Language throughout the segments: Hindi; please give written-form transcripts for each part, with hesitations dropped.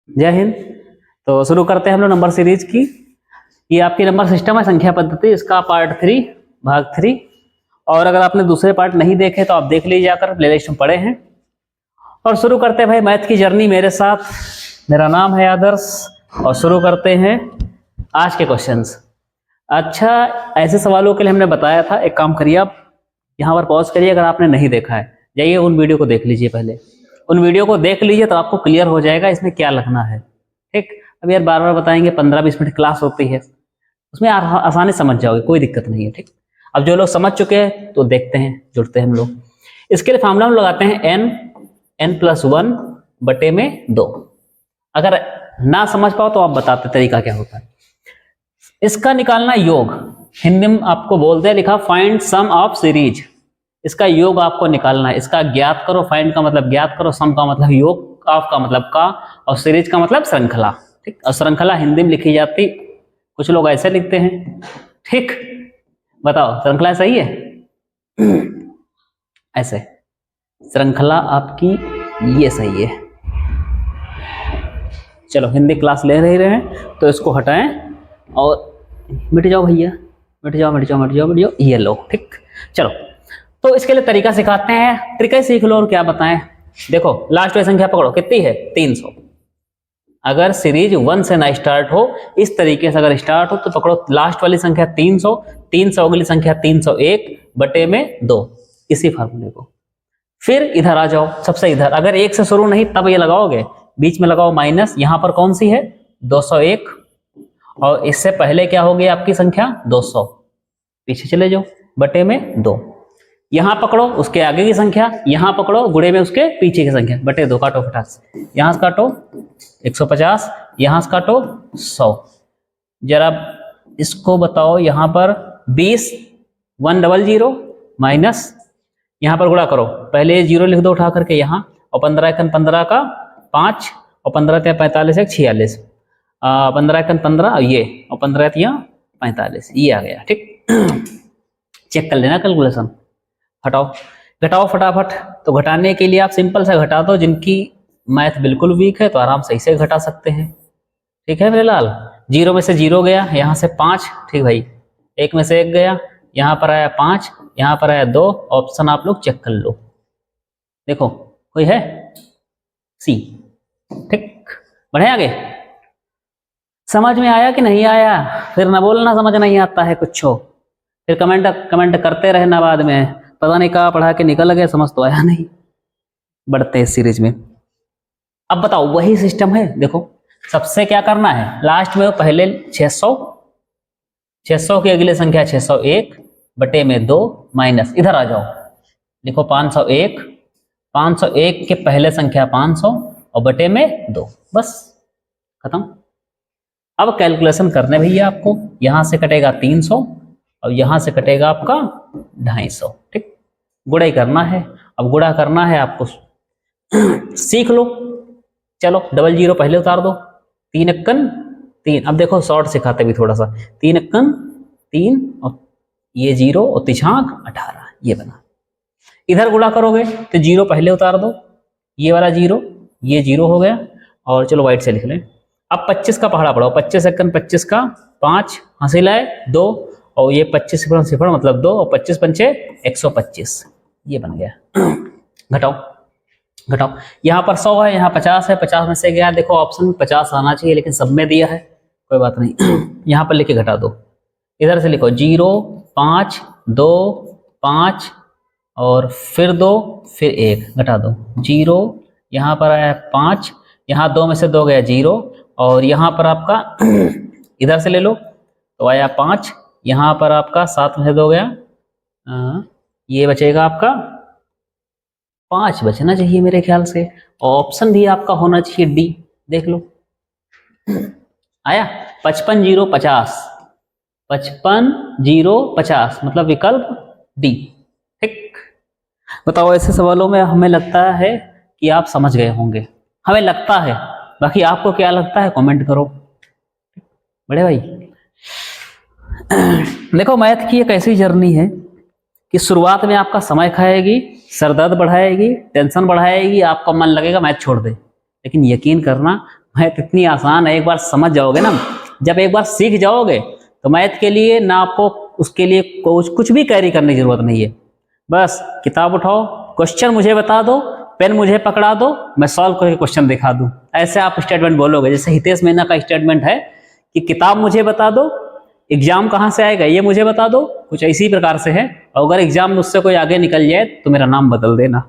जय हिंद। तो शुरू करते हैं हम लोग नंबर सीरीज की। ये आपकी नंबर सिस्टम है, संख्या पद्धति, इसका पार्ट 3 भाग 3। और अगर आपने दूसरे पार्ट नहीं देखे तो आप देख लीजिए, जाकर प्लेलिस्ट में पड़े हैं। और शुरू करते हैं भाई मैथ की जर्नी मेरे साथ। मेरा नाम है आदर्श और शुरू करते हैं आज के क्वेश्चंस। अच्छा, ऐसे सवालों के लिए हमने बताया था, एक काम करिए आप यहाँ पर पॉज करिए, अगर आपने नहीं देखा है जाइए उन वीडियो को देख लीजिए, पहले उन वीडियो को देख लीजिए तो आपको क्लियर हो जाएगा इसमें क्या लिखना है। ठीक, अब यार बार बार बताएंगे, 15-20 मिनट क्लास होती है, उसमें आसानी समझ जाओगे, कोई दिक्कत नहीं है। ठीक, अब जो लोग समझ चुके हैं तो देखते हैं, जुड़ते हैं हम लोग। इसके लिए फार्मूला हम लगाते हैं n+1 बटे में 2। अगर ना समझ पाओ तो आप बताते तरीका क्या होता है। इसका निकालना योग, हिंदी में आपको बोलते हैं लिखा फाइंड सम ऑफ सीरीज। इसका योग आपको निकालना है, इसका ज्ञात करो। फाइंड का मतलब ज्ञात करो, सम का मतलब योग, ऑफ का मतलब का, और सीरीज का मतलब श्रृंखला। ठीक, और श्रृंखला हिंदी में लिखी जाती, कुछ लोग ऐसे लिखते हैं। ठीक, बताओ श्रृंखला सही है? ऐसे श्रृंखला आपकी ये सही है। चलो हिंदी क्लास ले रहे हैं तो इसको हटाएं और मिट जाओ भैया, मिट जाओ मिट जाओ मिट जाओ मिट जाओ, ये लो। ठीक, चलो तो इसके लिए तरीका सिखाते हैं, ट्रिक सीख लो और क्या बताएं। देखो लास्ट वाली संख्या पकड़ो, कितनी है? 300। अगर सीरीज 1 से ना स्टार्ट हो, इस तरीके से अगर स्टार्ट हो तो पकड़ो लास्ट वाली संख्या 300, 300 अगली संख्या 301 बटे में 2, इसी फार्मूले को। फिर इधर आ जाओ, सबसे इधर, अगर 1 से शुरू नहीं तब ये लगाओगे, बीच में लगाओ माइनस, यहां पर कौन सी है? 201, और इससे पहले क्या होगी आपकी संख्या? 200, पीछे चले जाओ, बटे में 2। यहां पकड़ो उसके आगे की संख्या, यहां पकड़ो गुणे में उसके पीछे की संख्या, बटे 2, काटो फटाक से, यहां से काटो 150, यहां से काटो 100। जरा इसको बताओ, यहां पर 20 100 माइनस, यहां पर गुणा करो, पहले ये 0 लिख दो उठा करके यहां, और 15 एकन 15 का 5, और 15 त्या 45 एक 46, 15 एकन 15 ये, और 15 त्या 45, ये आ गया। ठीक, चेक कर लेना कैलकुलेशन। हटाओ घटाओ फटाफट। तो घटाने के लिए आप सिंपल सा घटा दो, जिनकी मैथ बिल्कुल वीक है तो आराम से इसे घटा सकते हैं। ठीक है मेरे लाल, 0 में से 0 गया, यहाँ से 5, ठीक भाई, 1 में से 1 गया, यहाँ पर आया 5, यहाँ पर आया 2, ऑप्शन आप लोग चेक कर लो। देखो कोई है? सी। ठीक, बढ़े आगे। समझ में आया कि नहीं आया? फिर ना बोलना समझ नहीं आता है कुछ हो, फिर कमेंट करते रहना बाद में, पता नहीं कहाँ पढ़ा के निकल गए, समझ तो आया नहीं। बढ़ते हैं सीरीज में। अब बताओ वही सिस्टम है, देखो सबसे क्या करना है, लास्ट में पहले 600 की अगली संख्या 601 बटे में 2 माइनस, इधर आ जाओ, लिखो 501, 501 के पहले संख्या 500 और बटे में 2, बस खत्म। अब कैलकुलेशन करने भैया आपको, यहां से कटेगा 300 और यहां से कटेगा आपका 250। ठीक, गुणा ही करना है, अब गुणा करना है आपको, सीख लो। चलो 00 पहले उतार दो, 3 एक्कन 3, अब देखो शॉर्ट सिखाते भी थोड़ा सा, 3 एक्कन 3 और ये 0 और 3 18, ये बना। इधर गुणा करोगे तो 0 पहले उतार दो, ये वाला 0, ये 0 हो गया, और चलो वाइट से लिख लें। अब 25 का पहाड़ा पढ़ो, 25 एक्कन 25 का 5, हंसी लाए 2, और ये 25 सिफर मतलब 2, और 25 पंचे 125, ये बन गया। घटाओ घटाओ, यहाँ पर 100 है, यहाँ 50 है, 50 में से गया, देखो ऑप्शन में 50 आना चाहिए लेकिन सब में दिया है, कोई बात नहीं। यहाँ पर लेके घटा दो, इधर से लिखो 0 5 2 5 और फिर 2 फिर 1, घटा दो 0, यहाँ पर आया 5, यहाँ 2 में से 2 गया 0, और यहाँ पर आपका इधर से ले लो तो आया 5, यहाँ पर आपका 7 में से 2 गया, ये बचेगा आपका 5 बचना चाहिए मेरे ख्याल से, और ऑप्शन भी आपका होना चाहिए डी, देख लो आया 55 0 50, 55 0 50 मतलब विकल्प डी। ठीक, बताओ ऐसे सवालों में हमें लगता है कि आप समझ गए होंगे, हमें लगता है, बाकी आपको क्या लगता है कमेंट करो बड़े भाई। देखो मैथ की एक ऐसी जर्नी है कि शुरुआत में आपका समय खाएगी, सरदर्द बढ़ाएगी, टेंशन बढ़ाएगी, आपका मन लगेगा मैथ छोड़ दे, लेकिन यकीन करना मैथ इतनी आसान है, एक बार समझ जाओगे ना, जब एक बार सीख जाओगे तो मैथ के लिए ना आपको उसके लिए कुछ भी कैरी करने की जरूरत नहीं है। बस किताब उठाओ, क्वेश्चन मुझे बता दो, पेन मुझे पकड़ा दो, मैं सॉल्व करके क्वेश्चन दिखा दूं। ऐसे आप स्टेटमेंट बोलोगे। जैसे हितेश मीना का स्टेटमेंट है कि किताब मुझे बता दो, एग्जाम कहाँ से आएगा ये मुझे बता दो, कुछ इसी प्रकार से है। और अगर एग्जाम मुझसे कोई आगे निकल जाए तो मेरा नाम बदल देना।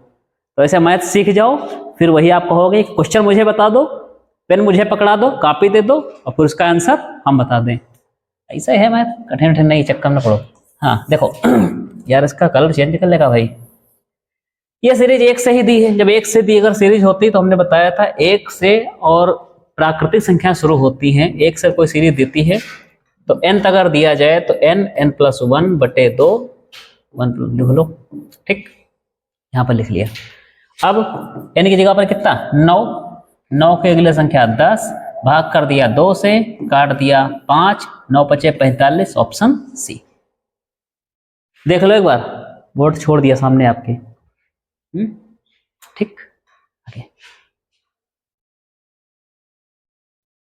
तो ऐसे मैथ सीख जाओ, फिर वही आप कहोगे क्वेश्चन मुझे बता दो, पेन मुझे पकड़ा दो, कॉपी दे दो और फिर उसका आंसर हम बता दें। ऐसा है मैथ, कठिन कठिन नहीं, चक्कर में पड़ो। हाँ देखो यार इसका कलर चेंज कर लेगा भाई। ये सीरीज एक से ही दी है। जब एक से दी अगर सीरीज होती तो हमने बताया था एक से और प्राकृतिक संख्या शुरू होती हैं, एक से कोई सीरीज देती है तो n अगर दिया जाए तो n+1/2 1 लिख लो, ठीक, यहाँ पर लिख लिया। अब n की जगह पर कितना 9, 9 के अगले संख्या 10, भाग कर दिया 2 से, काट दिया 5, 9 × 5 = 45, ऑप्शन सी। देख लो एक बार, बोर्ड छोड़ दिया सामने आपके, ठीक। आगे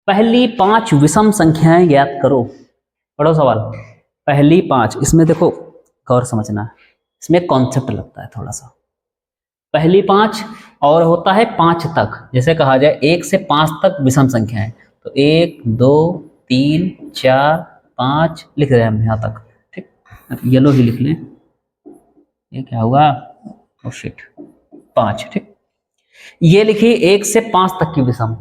पहली 5 विषम संख्याएं ज्ञात करो। पढ़ो सवाल। पहली 5, इसमें देखो गौर समझना, इसमें कॉन्सेप्ट लगता है थोड़ा सा। पहली 5 और होता है 5 तक, जैसे कहा जाए 1 से 5 तक विषम संख्याएं, तो 1 2 3 4 5 लिख रहे हैं हम यहाँ तक, ठीक। येलो ही लिख लें, ये क्या होगा, ओ शिट, 5, ठीक। ये लिखिए 1 से 5 तक की विषम,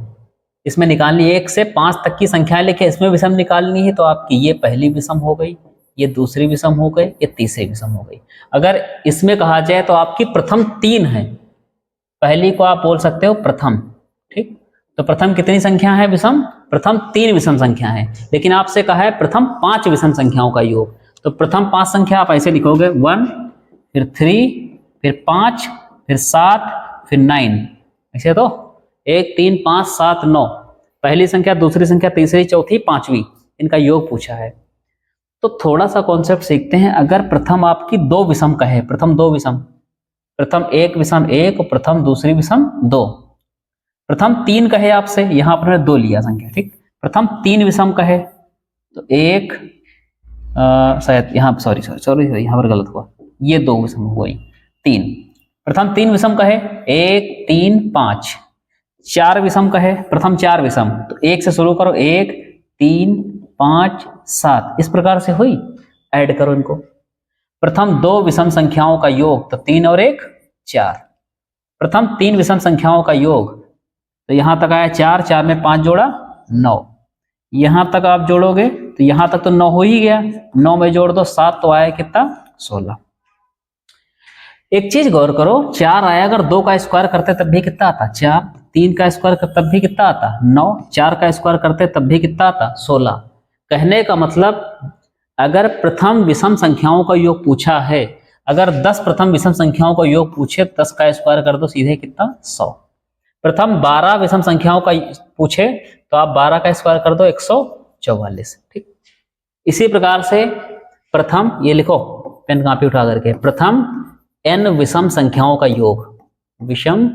इसमें निकालनी 1 से 5 तक की संख्या लिखे, इसमें विषम निकालनी है। तो आपकी ये पहली विषम हो गई, ये दूसरी विषम हो गई, ये तीसरी विषम हो गई। अगर इसमें कहा जाए तो आपकी प्रथम 3 है, पहली को आप बोल सकते हो प्रथम, ठीक। तो प्रथम कितनी संख्या है विषम, प्रथम 3 विषम संख्या है। लेकिन आपसे कहा है प्रथम 5 विषम संख्याओं का योग, तो प्रथम 5 संख्या आप ऐसे लिखोगे 1, फिर 3, फिर 5, फिर 7, फिर 9, ऐसे तो 1 3 5 7 9, पहली संख्या, दूसरी संख्या, तीसरी, चौथी, पांचवी, इनका योग पूछा है। तो थोड़ा सा कॉन्सेप्ट सीखते हैं। अगर प्रथम आपकी 2 विषम का है, प्रथम 2 विषम, प्रथम 1 विषम 1 और प्रथम दूसरी विषम 2, प्रथम 3 का है आपसे, यहां पर 2 लिया संख्या, ठीक। प्रथम 3 विषम का है तो 1 शायद यहाँ सॉरी यहाँ पर गलत हुआ, ये 2 विषम हो गई, 3, प्रथम 3 विषम का है 1 3 5, 4 विषम का है, प्रथम 4 विषम, तो 1 से शुरू करो, 1 3 5 7, इस प्रकार से हुई, ऐड करो इनको। प्रथम 2 विषम संख्याओं का योग, तो 3 और 1 4, प्रथम 3 विषम संख्याओं का योग, तो यहां तक आया 4, 4 में 5 जोड़ा 9, यहां तक आप जोड़ोगे तो यहां तक तो 9 हो ही गया, 9 में जोड़ दो 7, तो आया कितना 16। एक चीज गौर करो, 4 आया, अगर 2 का स्क्वायर करते तब भी कितना आता 4, 3 का स्क्वायर करते तब भी कितना आता 9, 4 का स्क्वायर करते तब भी कितना आता 16। कहने का मतलब अगर प्रथम विषम संख्याओं का योग पूछा है, अगर 10 प्रथम विषम संख्याओं का योग पूछे, 10 का स्क्वायर कर दो सीधे कितना 100। प्रथम 12 विषम संख्याओं का पूछे तो आप 12 का स्क्वायर कर दो 144, ठीक। इसी प्रकार से प्रथम, ये लिखो पेन कॉपी उठा करके, प्रथम n विषम संख्याओं का योग, विषम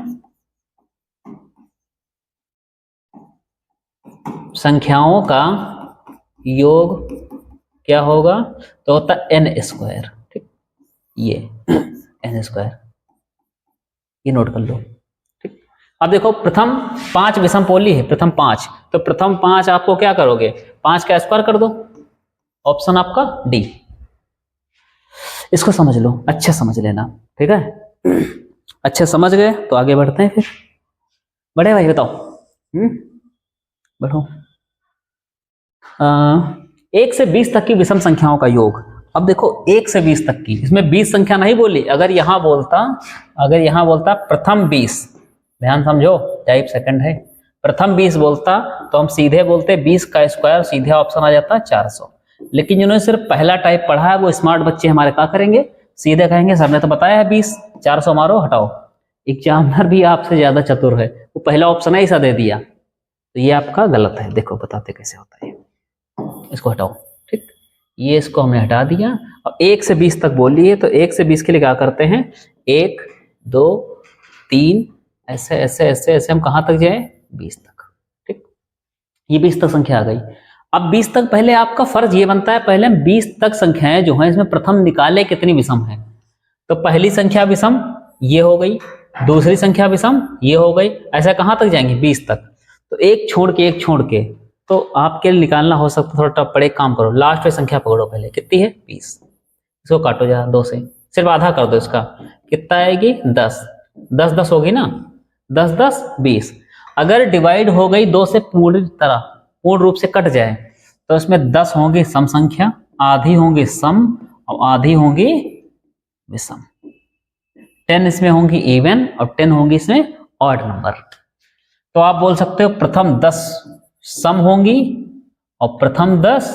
संख्याओं का योग क्या होगा, तो होता n², ठीक। ये n², ये नोट कर लो, ठीक। अब देखो प्रथम 5 विषम पोली है, प्रथम 5, तो प्रथम 5 आपको क्या करोगे, 5 का स्क्वायर कर दो, ऑप्शन आपका डी। इसको समझ लो, अच्छा समझ लेना, ठीक है। अच्छे समझ गए तो आगे बढ़ते हैं फिर। बड़े भाई बताओ, बढ़ो। 1 से 20 तक की विषम संख्याओं का योग। अब देखो 1 से 20 तक की, इसमें 20 संख्या नहीं बोली, अगर यहां बोलता प्रथम 20, ध्यान समझो, टाइप सेकंड है, प्रथम 20 बोलता तो हम सीधे बोलते 20 का स्क्वायर, सीधे ऑप्शन आ जाता 400। लेकिन जिन्होंने सिर्फ पहला टाइप पढ़ा है वो स्मार्ट बच्चे हमारे क्या करेंगे, सीधे कहेंगे सर ने तो बताया है 20, 400 मारो हटाओ। एग्जामिनर भी आपसे ज्यादा चतुर है, वो पहला ऑप्शन ऐसा दे दिया, तो ये आपका गलत है। देखो बताते कैसे होता है, इसको हटाओ, ठीक। ये इसको हमने हटा दिया। और 1 से 20 तक बोली है, तो 1 से 20 के लिए क्या करते हैं, 1 2 3 ऐसे ऐसे ऐसे ऐसे हम कहां तक जाए 20 तक, ठीक। ये 20 तक संख्या आ गई। अब 20 तक पहले आपका फर्ज ये बनता है, पहले हम 20 तक संख्याएं जो हैं इसमें प्रथम निकाले कितनी विषम है। तो पहली संख्या विषम ये हो गई, दूसरी संख्या विषम ये हो गई, ऐसा कहां तक जाएंगे 20 तक। तो एक छोड़ के एक छोड़ के, तो आपके लिए निकालना हो सकता है थोड़ा टफ पड़े। काम करो, लास्ट में संख्या पकड़ो पहले, कितनी है 20, इसको काटो जरा 2 से, सिर्फ आधा कर दो इसका, कितना आएगी 10, 10 10 होगी ना, 10 10 20। अगर डिवाइड हो गई 2 से पूर्ण रूप से कट जाए तो इसमें 10 होंगी सम संख्या, आधी होंगी सम और आधी होंगी विषम। 10 इसमें होंगी इवन और 10 होंगी इसमें ऑड नंबर। तो आप बोल सकते हो प्रथम 10 सम होंगी और प्रथम 10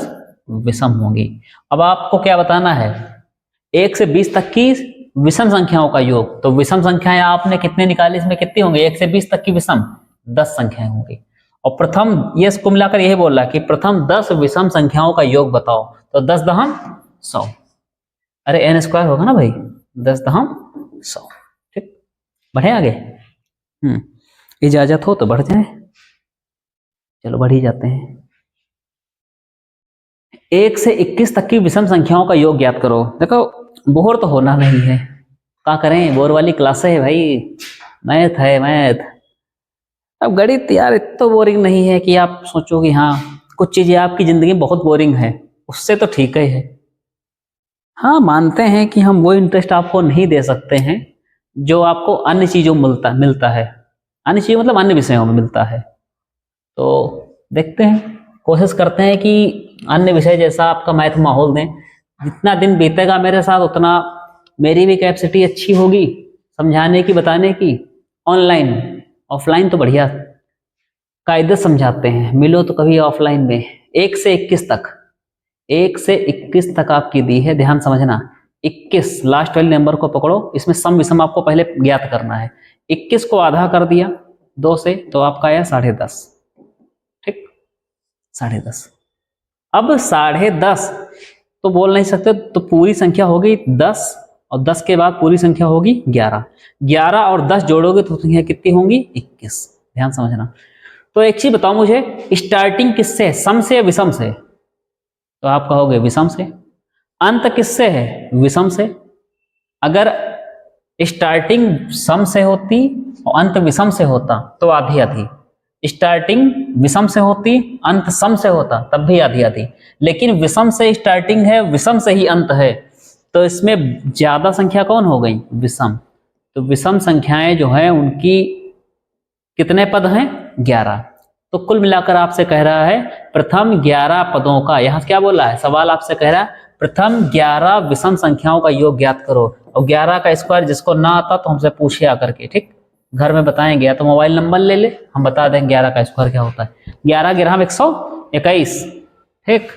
विषम होंगी। अब आपको क्या बताना है, 1 से 20 तक की विषम संख्याओं का योग। तो विषम संख्याएं आपने कितने निकाली, इसमें कितनी होंगी, 1 से 20 तक की विषम 10 संख्याएं होंगी। और प्रथम, ये इसको मिलाकर यही बोल रहा है कि प्रथम 10 विषम संख्याओं का योग बताओ। तो 10 दहम 100, अरे n स्क्वायर होगा ना भाई, 10 दहम 100। ठीक, बढ़े आगे। इजाजत हो तो बढ़ जाए, चलो बढ़ ही जाते हैं। 1 से 21 तक की विषम संख्याओं का योग ज्ञात करो। देखो बोर तो होना नहीं है, क्या करें, बोर वाली क्लासें है भाई, मैथ है मैथ। अब गणित यार इतना बोरिंग नहीं है कि आप सोचो कि हाँ कुछ चीजें आपकी जिंदगी में बहुत बोरिंग है, उससे तो ठीक ही है। हाँ मानते हैं कि हम वो इंटरेस्ट आपको नहीं दे सकते हैं जो आपको अन्य चीजों में मिलता है, अन्य चीजों मतलब अन्य विषयों में मिलता है। तो देखते हैं, कोशिश करते हैं कि अन्य विषय जैसा आपका मैथ माहौल दें। जितना दिन बीतेगा मेरे साथ उतना मेरी भी कैपेसिटी अच्छी होगी समझाने की, बताने की। ऑनलाइन ऑफलाइन तो बढ़िया कायदे समझाते हैं, मिलो तो कभी ऑफलाइन में। 1 से 21 तक, 1 से 21 तक आपकी दी है, ध्यान समझना। 21 लास्ट वाले नंबर को पकड़ो, इसमें सम विषम आपको पहले ज्ञात करना है। 21 को आधा कर दिया 2 से तो आपका आया 10.5। ठीक, 10.5। अब 10.5 तो बोल नहीं सकते, तो पूरी संख्या होगी 10 और 10 के बाद पूरी संख्या होगी 11। 11 और 10 जोड़ोगे तो संख्या कितनी होंगी 21। ध्यान समझना। तो एक चीज बताओ मुझे, स्टार्टिंग किससे है, सम से या विषम से? तो आप कहोगे विषम से। अंत किससे है, विषम से। अगर स्टार्टिंग सम से होती और अंत विषम से होता तो आधी आधी, स्टार्टिंग विषम से होती अंत सम से होता तब भी आधी आधी। लेकिन विषम से स्टार्टिंग है, विषम से ही अंत है, तो इसमें ज्यादा संख्या कौन हो गई, विषम। तो विषम संख्याएं जो है उनकी कितने पद हैं, 11। तो कुल मिलाकर आपसे कह रहा है प्रथम 11 पदों का, यहां क्या बोल रहा है सवाल आपसे कह रहा है प्रथम 11 विषम संख्याओं का योग ज्ञात करो। और 11 का स्क्वायर जिसको ना आता तो हमसे पूछे आकर के, ठीक, घर में बताएंगे या तो मोबाइल नंबर ले ले, हम बता देंगे 11 का स्क्वायर क्या होता है। 11 गिरहम 121। ठीक,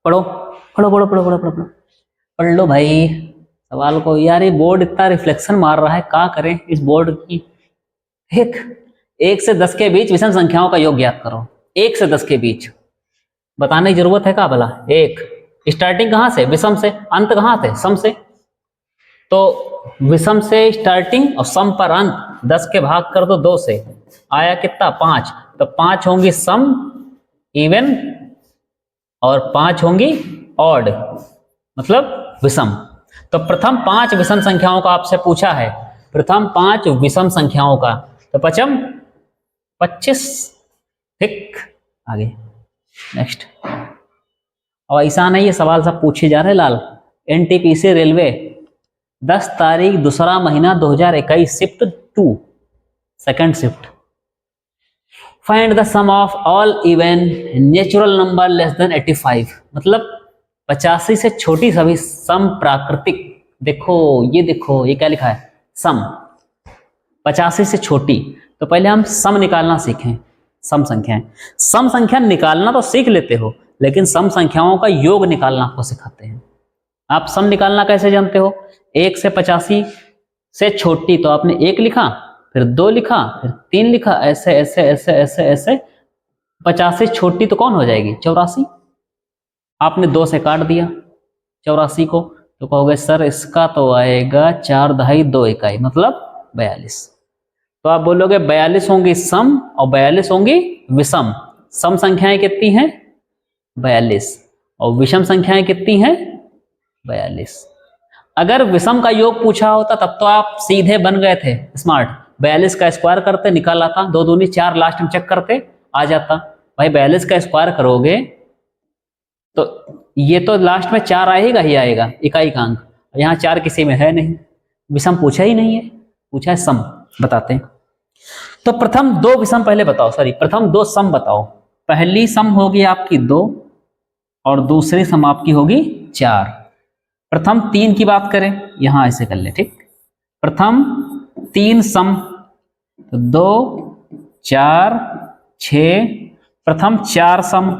पढ़ो पढ़ो पढ़ो पढ़ो पढ़ो पढ़ो पढ़ लो भाई सवाल को। यार ये बोर्ड इतना रिफ्लेक्शन मार रहा है, क्या करें इस बोर्ड की। ठीक, 1 से 10 के बीच विषम संख्याओं का योग ज्ञात करो। 1 से 10 के बीच बताने की जरूरत है क्या भला। 1 स्टार्टिंग कहां से, विषम से, अंत कहां से, सम से। तो विषम से स्टार्टिंग और सम पर अंत, 10 के भाग कर दो 2 से, आया कितना 5। तो 5 होंगी सम इवन और 5 होंगी ऑड मतलब विषम। तो प्रथम 5 विषम संख्याओं का आपसे पूछा है, प्रथम 5 विषम संख्याओं का। तो 5 25। ठीक, आगे नेक्स्ट। और ऐसा नहीं, ये सवाल सब पूछे जा रहे हैं लाल। एनटीपीसी रेलवे 10 तारीख 2रा महीना 2021 shift 2 second shift. Find the sum of all even natural number less than 85। मतलब 85 से छोटी सभी सम प्राकृतिक। देखो ये देखो ये क्या लिखा है, सम 85 से छोटी। तो पहले हम सम निकालना सीखें। सम संख्याएं, सम संख्या निकालना तो सीख लेते हो, लेकिन सम संख्याओं का योग निकालना आपको सिखाते हैं। आप सम निकालना कैसे जानते हो, 1 से 85 से छोटी तो आपने 1 लिखा, फिर 2 लिखा, फिर 3 लिखा, ऐसे ऐसे ऐसे ऐसे ऐसे। 50 से छोटी तो कौन हो जाएगी, 84। आपने 2 से काट दिया 84 को, तो कहोगे सर इसका तो आएगा 4 दहाई 2 इकाई मतलब 42। तो आप बोलोगे 42 होंगी सम और 42 होंगी विषम। सम संख्याएं कितनी हैं? 42 और विषम संख्याएं कितनी हैं? 42। अगर विषम का योग पूछा होता तब तो आप सीधे बन गए थे स्मार्ट, 42 का स्क्वायर करते निकाल आता, 2 दूनी 4 लास्ट में चेक करते आ जाता। भाई 42 का स्क्वायर करोगे तो ये तो लास्ट में 4 आएगा ही आएगा, इकाई का अंक। यहाँ 4 किसी में है नहीं, विषम पूछा ही नहीं है, पूछा है सम। बताते हैं तो प्रथम 2 विषम पहले बताओ, सॉरी प्रथम 2 सम बताओ। पहली सम होगी आपकी 2 और दूसरी सम आपकी होगी 4। प्रथम 3 की बात करें, यहां ऐसे कर ले, ठीक। प्रथम 3 सम तो 2 4 6, प्रथम 4 सम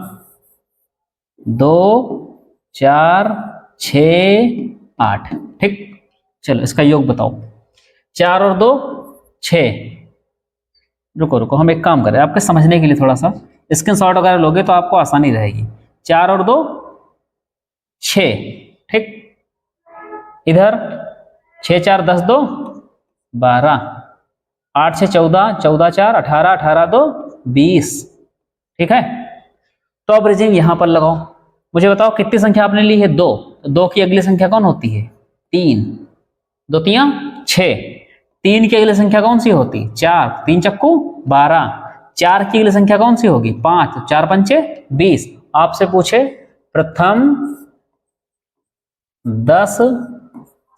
2 4 6 8, ठीक। चलो इसका योग बताओ, 4 और 2 6। रुको रुको, हम एक काम करें आपके समझने के लिए, थोड़ा सा स्क्रीनशॉट वगैरह लोगे तो आपको आसानी रहेगी। 4 और 2 6, ठीक। इधर 6 4 10 2 12, 8 6 14, 14 4 18, 18 2 20, ठीक है। तो अब रिजिंग यहां पर लगाओ, मुझे बताओ कितनी संख्या आपने ली है? 2। तो 2 की अगली संख्या कौन होती है? 3। 2 तियां 6। 3 की अगली संख्या कौन सी होती? 4। 3 चक्कू 12। 4 की अगली संख्या कौन सी होगी? 5। 4 पंचे 20। आपसे पूछे प्रथम 10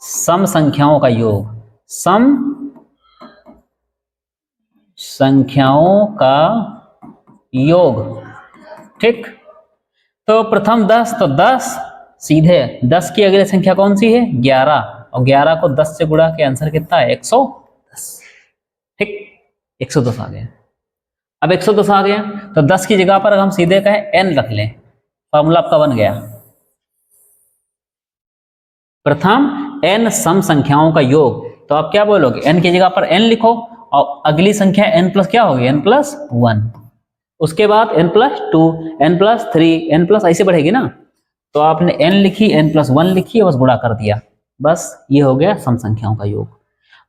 सम संख्याओं का योग, सम संख्याओं का योग, ठीक। तो प्रथम 10, तो 10 सीधे 10 की अगली संख्या कौन सी है? 11, और 11 को 10 से गुणा के आंसर कितना है? 110, ठीक। 110 आ गया। अब 110 आ गया तो 10 की जगह पर हम सीधे कहें n रख लें, फॉर्मूला आपका बन गया। प्रथम n सम संख्याओं का योग, तो आप क्या बोलोगे? n की जगह पर n लिखो और अगली संख्या n प्लस क्या होगी? n plus 1। उसके बाद n plus 2, n plus 3, n plus ऐसे बढ़ेगी ना। तो आपने n लिखी, n प्लस 1 लिखी, बस गुणा कर दिया, बस ये हो गया सम संख्याओं का योग।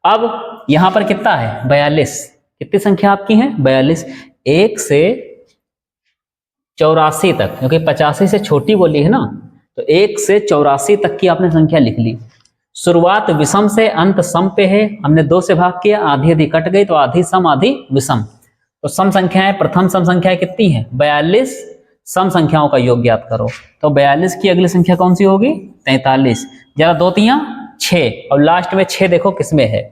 अब यहां पर कितना है? 42। कितनी संख्या आपकी है? 42। 1 से 84 तक, क्योंकि 85 से छोटी बोली है ना, तो 1 से 84 तक की आपने संख्या लिख ली। शुरुआत विषम से, अंत सम पे है, हमने 2 से भाग किया, आधी आधी कट गई, तो आधी सम आधी विषम। तो सम संख्याएं, प्रथम सम संख्याएं कितनी है? 42 सम संख्याओं का योग ज्ञात करो। तो 42 की अगली संख्या कौन सी होगी? 43। जरा 2 तियां 6 और लास्ट में 6 देखो किसमें है।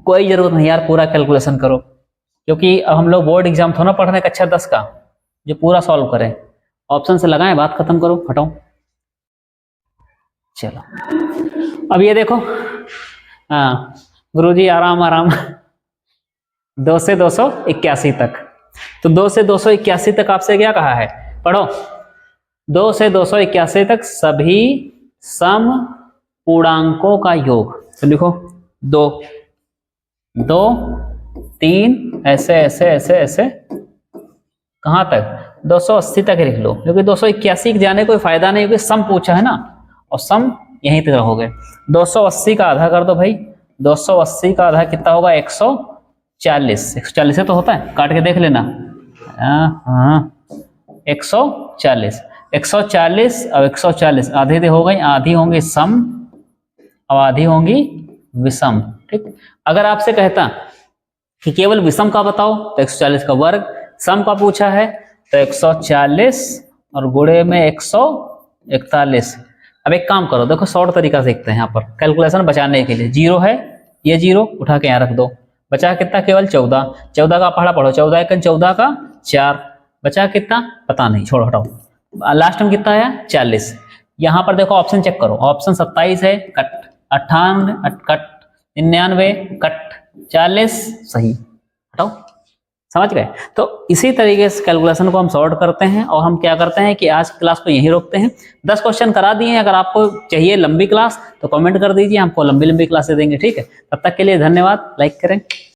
कोई जरूरत नहीं यार पूरा कैलकुलेशन करो, क्योंकि अब हम लोग बोर्ड एग्जाम थोड़ा पढ़ रहे हैं कक्षा 10 का, जो पूरा सॉल्व करें। ऑप्शन से लगाएं, बात खत्म करो, हटाओ। चलो अब ये देखो, हाँ गुरुजी आराम आराम। 2 से 281 तक, तो 2 से 281 तक आपसे क्या कहा है? पढ़ो। 2 से 281 तक सभी सम पूर्णांकों का योग। तो लिखो 2 2 3 ऐसे ऐसे ऐसे ऐसे, कहां तक? 280 तक लिख लो, क्योंकि 281 के जाने कोई फायदा नहीं, क्योंकि सम पूछा है ना, और सम यहीं तक रहोगे। 280 का आधा कर दो भाई, 280 का आधा कितना होगा? 140। 140 से तो होता है, काट के देख लेना। हाँ 140, 140 और 140 आधे दे हो गई, आधी होंगी सम और आधी होंगी विषम, ठीक। अगर आपसे कहता कि केवल विषम का बताओ तो 140 का वर्ग, सम का पूछा है तो 140 और गुणे में 141। अब एक काम करो, देखो शॉर्ट तरीका सीखते हैं यहाँ पर कैलकुलेशन बचाने के लिए। 0 है, ये 0 उठा के यहाँ रख दो, बचा कितना? केवल 14। 14 का पढ़ा पढ़ो, 14 1 14 का 4, बचा कितना? पता नहीं, छोड़ो हटाओ। लास्ट में कितना आया? 40। यहाँ पर देखो ऑप्शन चेक करो, ऑप्शन 27 है, कट 98 कट 99 कट 40 सही, हटाओ। समझ गए? तो इसी तरीके से कैलकुलेशन को हम सॉर्ट करते हैं, और हम क्या करते हैं कि आज क्लास को यहीं रोकते हैं। 10 क्वेश्चन करा दिए हैं, अगर आपको चाहिए लंबी क्लास तो कमेंट कर दीजिए, हमको लंबी लंबी क्लास दे देंगे, ठीक है। तब तक के लिए धन्यवाद, लाइक करें।